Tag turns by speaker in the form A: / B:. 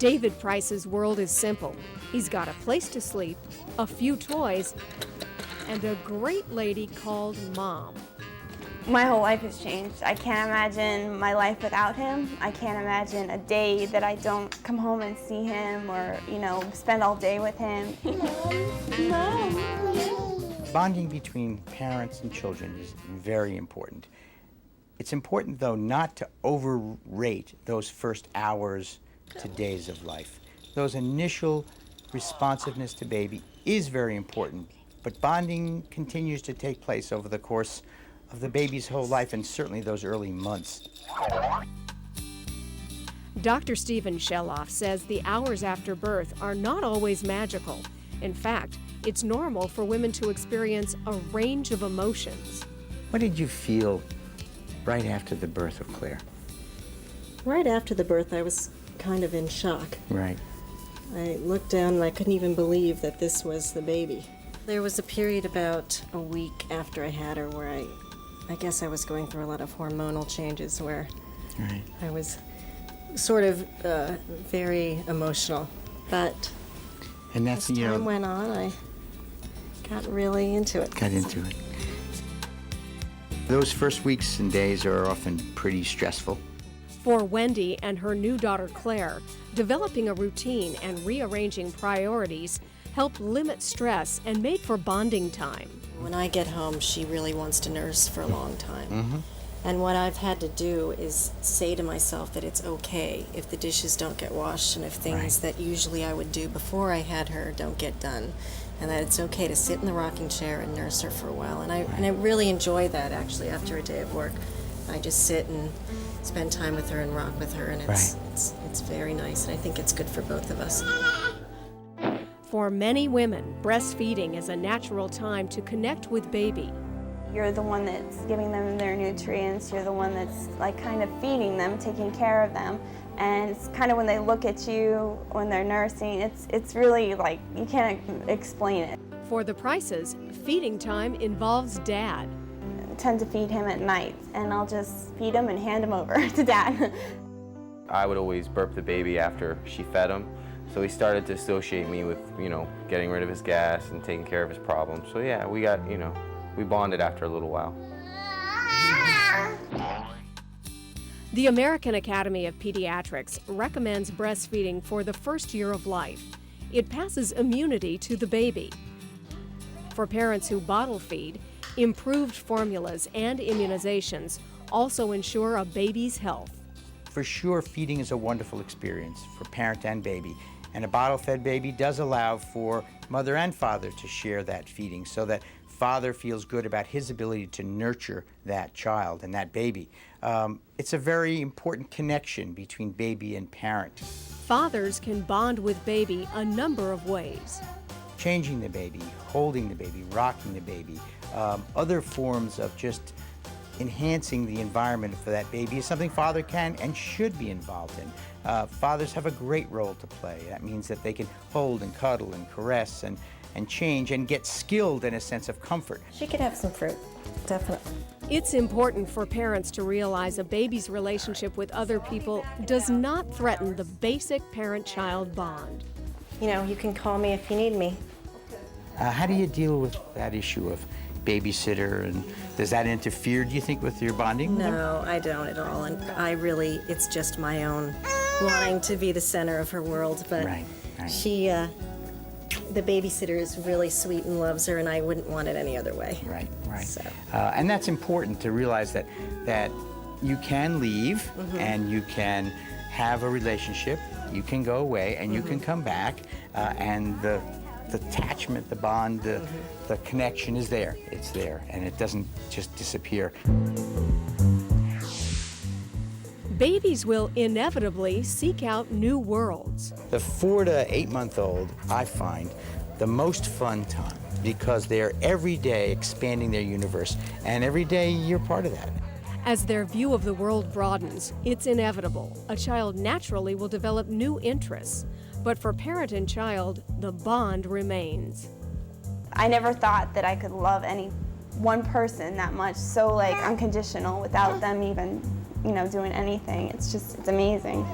A: David Price's world is simple. He's got a place to sleep, a few toys, and a great lady called Mom.
B: My whole life has changed. I can't imagine my life without him. I can't imagine a day that I don't come home and see him or, spend all day with him. Mom.
C: Bonding between parents and children is very important. It's important, though, not to overrate those first hours to days of life. Those initial responsiveness to baby is very important, but bonding continues to take place over the course of the baby's whole life, and certainly those early months.
A: Dr. Stephen Sheloff says the hours after birth are not always magical. In fact, it's normal for women to experience a range of emotions.
C: What did you feel right after the birth of Claire?
D: Right after the birth, I was kind of in shock.
C: Right.
D: I looked down and I couldn't even believe that this was the baby. There was a period about a week after I had her where I guess I was going through a lot of hormonal changes where
C: Right.
D: I was sort of very emotional. But
C: And that's,
D: as time went on, I got really into it.
C: got into it. Those first weeks and days are often pretty stressful.
A: For Wendy and her new daughter Claire, developing a routine and rearranging priorities helped limit stress and made for bonding time.
D: When I get home, she really wants to nurse for a long time. And what I've had to do is say to myself that it's okay if the dishes don't get washed and if things that usually I would do before I had her don't get done. And that it's okay to sit in the rocking chair and nurse her for a while. And I really enjoy that, actually, after a day of work. I just sit and spend time with her and rock with her, and it's very nice, and I think it's good for both of us.
A: For many women, breastfeeding is a natural time to connect with baby.
B: You're the one that's giving them their nutrients. You're the one that's kind of feeding them, taking care of them. And it's kind of when they look at you when they're nursing, it's really you can't explain it.
A: For the Prices, feeding time involves Dad.
B: I tend to feed him at night, and I'll just feed him and hand him over to Dad.
E: I would always burp the baby after she fed him, so he started to associate me with, getting rid of his gas and taking care of his problems. So yeah, we bonded after a little while.
A: The American Academy of Pediatrics recommends breastfeeding for the first year of life. It passes immunity to the baby. For parents who bottle feed, improved formulas and immunizations also ensure a baby's health.
C: For sure, feeding is a wonderful experience for parent and baby. And a bottle-fed baby does allow for mother and father to share that feeding so that father feels good about his ability to nurture that child and that baby. It's a very important connection between baby and parent.
A: Fathers can bond with baby a number of ways.
C: Changing the baby, holding the baby, rocking the baby, other forms of just enhancing the environment for that baby is something father can and should be involved in. Fathers have a great role to play. That means that they can hold and cuddle and caress and change and get skilled in a sense of comfort.
D: She could have some fruit, definitely.
A: It's important for parents to realize a baby's relationship with other people does not threaten the basic parent-child bond.
D: You can call me if you need me.
C: How do you deal with that issue of babysitter, and does that interfere, do you think, with your bonding?
D: No, I don't at all, and it's just my own wanting to be the center of her world, but
C: Right.
D: she, the babysitter is really sweet and loves her, and I wouldn't want it any other way.
C: Right.
D: So.
C: And that's important to realize that you can leave and you can have a relationship, you can go away and you can come back, and the attachment, the bond, the connection is there. It's there, and it doesn't just disappear.
A: Babies will inevitably seek out new worlds.
C: The 4 to 8 month old, I find, the most fun time because they're every day expanding their universe, and every day you're part of that.
A: As their view of the world broadens, it's inevitable. A child naturally will develop new interests. But for parent and child, the bond remains.
B: I never thought that I could love any one person that much, so unconditional, without them even, doing anything. It's amazing.